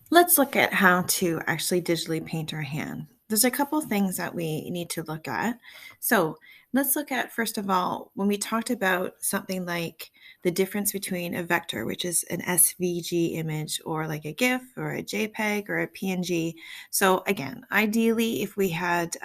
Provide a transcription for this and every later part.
Let's look at how to actually digitally paint our hand. There's a couple things that we need to look at. So let's look at, first of all, when we talked about something like the difference between a vector, which is an SVG image, or like a GIF or a JPEG or a PNG. So again, ideally, if we had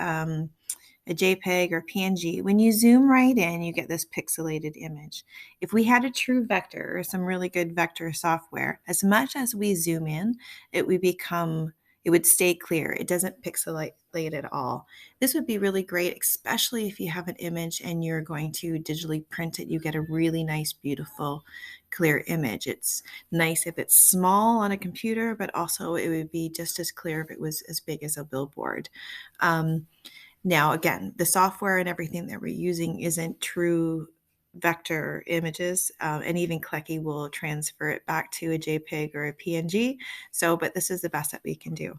a JPEG or PNG, when you zoom right in, you get this pixelated image. If we had a true vector or some really good vector software, as much as we zoom in, it would become it would stay clear. It doesn't pixelate at all. This would be really great, especially if you have an image and you're going to digitally print it. You get a really nice, beautiful, clear image. It's nice if it's small on a computer, but also it would be just as clear if it was as big as a billboard. Um, Now, again, the software and everything that we're using isn't true vector images, and even Clecky will transfer it back to a JPEG or a PNG. So, but this is the best that we can do.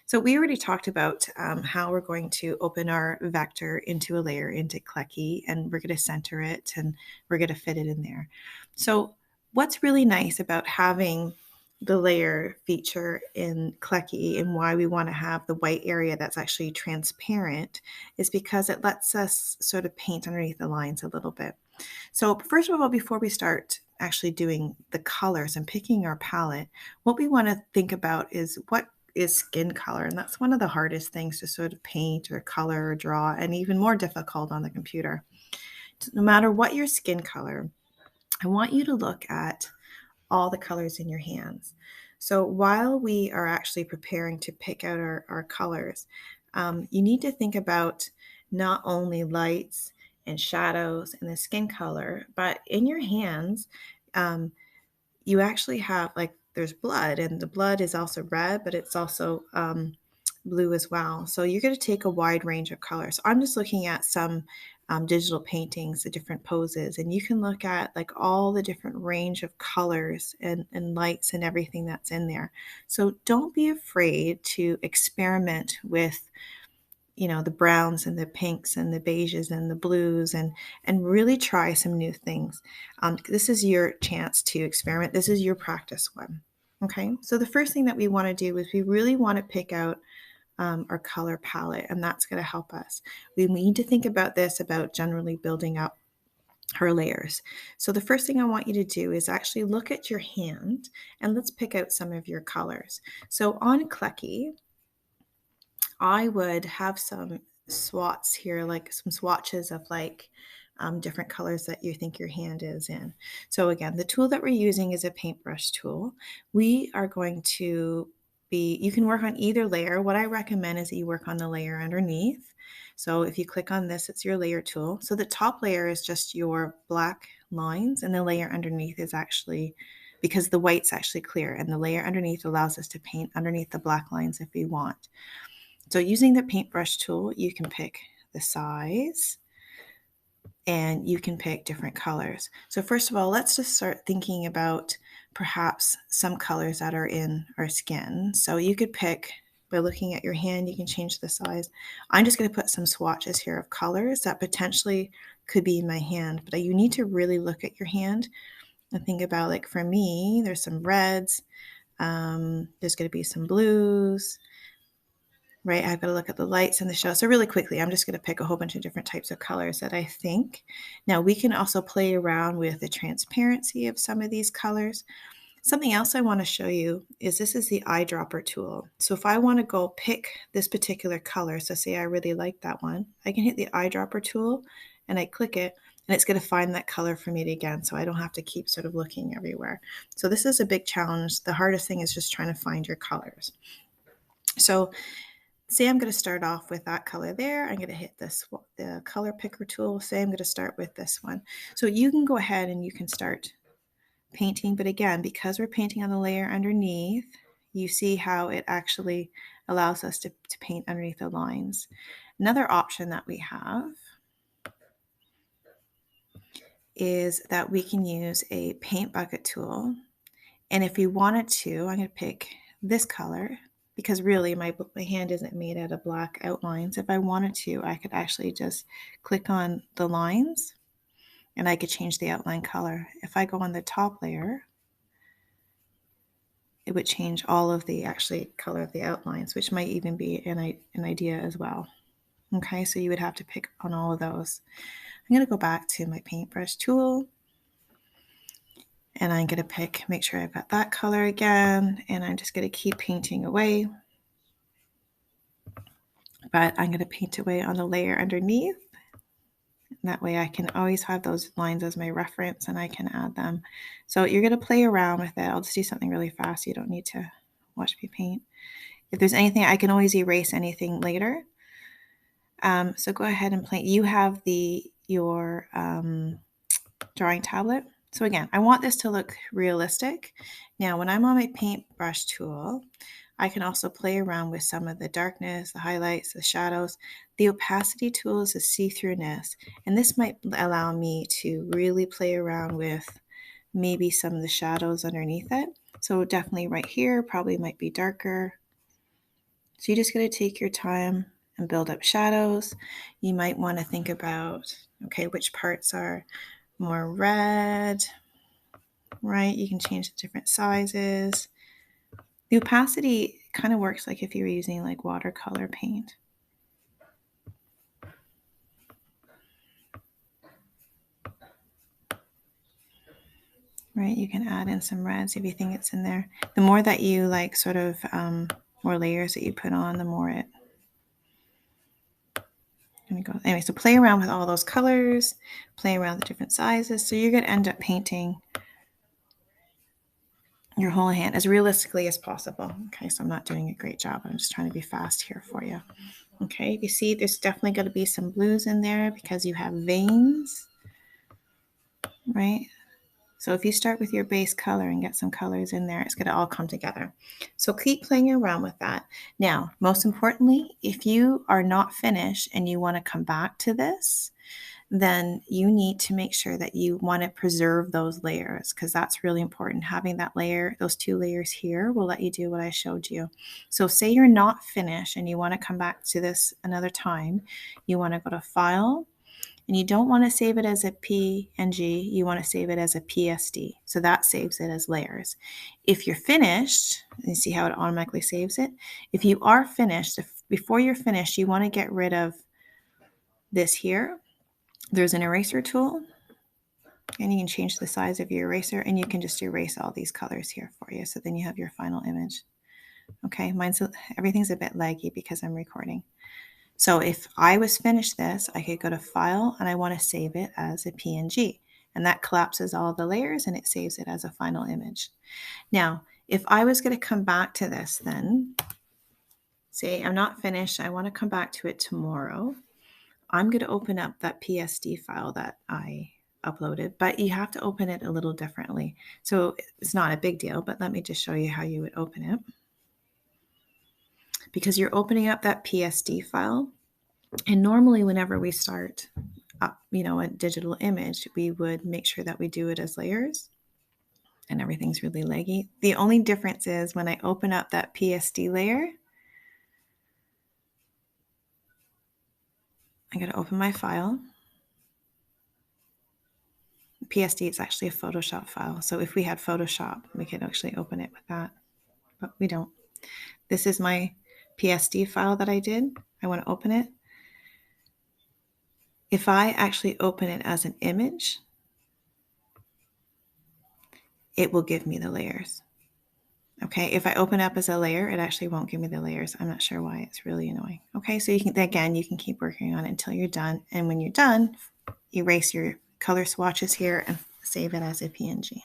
So we already talked about how we're going to open our vector into a layer into Clecky, and we're going to center it and we're going to fit it in there. So what's really nice about having the layer feature in Clecky and why we want to have the white area that's actually transparent is because it lets us sort of paint underneath the lines a little bit. So first of all, before we start actually doing the colors and picking our palette, what we want to think about is what is skin color. And that's one of the hardest things to sort of paint or color or draw, and even more difficult on the computer. No matter what your skin color, I want you to look at all the colors in your hands. So while we are actually preparing to pick out our colors, you need to think about not only lights and shadows and the skin color, but in your hands, um, you actually have like there's blood, and the blood is also red, but it's also blue as well. So you're going to take a wide range of colors. So I'm just looking at some digital paintings, the different poses, and you can look at like all the different range of colors and lights and everything that's in there. So don't be afraid to experiment with the browns and the pinks and the beiges and the blues, and really try some new things. This is your chance to experiment. This is your practice one. Okay, so the first thing that we want to do is we really want to pick out our color palette, and that's going to help us. We need to think about this, about generally building up her layers. So the first thing I want you to do is actually look at your hand and let's pick out some of your colors. So on Clecky, I would have some swats here, like some swatches of like different colors that you think your hand is in. So again, the tool that we're using is a paintbrush tool. We are going to you can work on either layer. What I recommend is that you work on the layer underneath. So if you click on this, it's your layer tool. So the top layer is just your black lines, and the layer underneath is actually, because the white's actually clear, and the layer underneath allows us to paint underneath the black lines if we want. So using the paintbrush tool, you can pick the size and you can pick different colors. So first of all, let's just start thinking about perhaps some colors that are in our skin. So you could pick, by looking at your hand, you can change the size. I'm just going to put some swatches here of colors that potentially could be in my hand, but you need to really look at your hand and think about, like for me, there's some reds, there's going to be some blues, right? I've got to look at the lights in the show. So really quickly, I'm just going to pick a whole bunch of different types of colors that I think. Now we can also play around with the transparency of some of these colors. Something else I want to show you is this is the eyedropper tool. So if I want to go pick this particular color, so say I really like that one, I can hit the eyedropper tool and I click it, and it's going to find that color for me again, so I don't have to keep sort of looking everywhere. So this is a big challenge. The hardest thing is just trying to find your colors. So say I'm going to start off with that color there. I'm going to hit the color picker tool. Say I'm going to start with this one. So you can go ahead and you can start painting. But again, because we're painting on the layer underneath, you see how it actually allows us to paint underneath the lines. Another option that we have is that we can use a paint bucket tool. And if we wanted to, I'm going to pick this color, because really my hand isn't made out of black outlines. If I wanted to, I could actually just click on the lines and I could change the outline color. If I go on the top layer, it would change all of the actually color of the outlines, which might even be an idea as well. Okay, so you would have to pick on all of those. I'm going to go back to my paintbrush tool, and I'm going to make sure I've got that color again, and I'm just going to keep painting away. But I'm going to paint away on the layer underneath. That way I can always have those lines as my reference and I can add them. So you're going to play around with it. I'll just do something really fast. You don't need to watch me paint. If there's anything, I can always erase anything later. So go ahead and play. You have your drawing tablet. So again, I want this to look realistic. Now, when I'm on my paintbrush tool, I can also play around with some of the darkness, the highlights, the shadows. The opacity tool is a see-throughness, and this might allow me to really play around with maybe some of the shadows underneath it. So definitely right here, probably might be darker. So you just got to take your time and build up shadows. You might want to think about, okay, which parts are more red, right? You can change the different sizes. The opacity kind of works like if you were using like watercolor paint. Right, you can add in some reds if you think it's in there. The more that you like sort of more layers that you put on, the more it go. Anyway, so play around with all those colors, play around with the different sizes. So you're going to end up painting your whole hand as realistically as possible. Okay, so I'm not doing a great job. I'm just trying to be fast here for you. Okay, you see there's definitely going to be some blues in there because you have veins, right? So if you start with your base color and get some colors in there, it's going to all come together. So keep playing around with that. Now, most importantly, if you are not finished and you want to come back to this, then you need to make sure that you want to preserve those layers because that's really important. Having that layer, those two layers here will let you do what I showed you. So say you're not finished and you want to come back to this another time, you want to go to File, and you don't want to save it as a PNG, you want to save it as a PSD. So that saves it as layers. If you're finished, you see how it automatically saves it? If you are finished, before you're finished, you want to get rid of this here. There's an eraser tool, and you can change the size of your eraser, and you can just erase all these colors here for you. So then you have your final image. Okay, everything's a bit laggy because I'm recording. So if I was finished this, I could go to File and I want to save it as a PNG. And that collapses all the layers and it saves it as a final image. Now, if I was going to come back to this then, say I'm not finished, I want to come back to it tomorrow. I'm going to open up that PSD file that I uploaded, but you have to open it a little differently. So it's not a big deal, but let me just show you how you would open it. Because you're opening up that PSD file, and normally whenever we start up, a digital image, we would make sure that we do it as layers, and everything's really laggy. The only difference is when I open up that PSD layer, I'm going to open my file. PSD is actually a Photoshop file. So if we had Photoshop, we could actually open it with that, but we don't. This is my PSD file that I did. I want to open it. If I actually open it as an image, it will give me the layers. Okay, if I open up as a layer, it actually won't give me the layers. I'm not sure why. It's really annoying. Okay, so you can keep working on it until you're done. And when you're done, erase your color swatches here and save it as a PNG.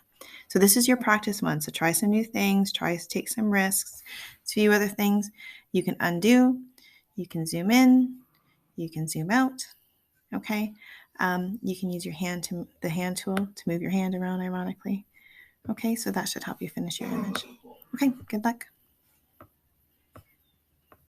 So this is your practice one. So try some new things, take some risks. A few other things you can undo, you can zoom in, you can zoom out. Okay, you can use the hand tool to move your hand around, ironically. Okay, so that should help you finish your image. Okay, good luck.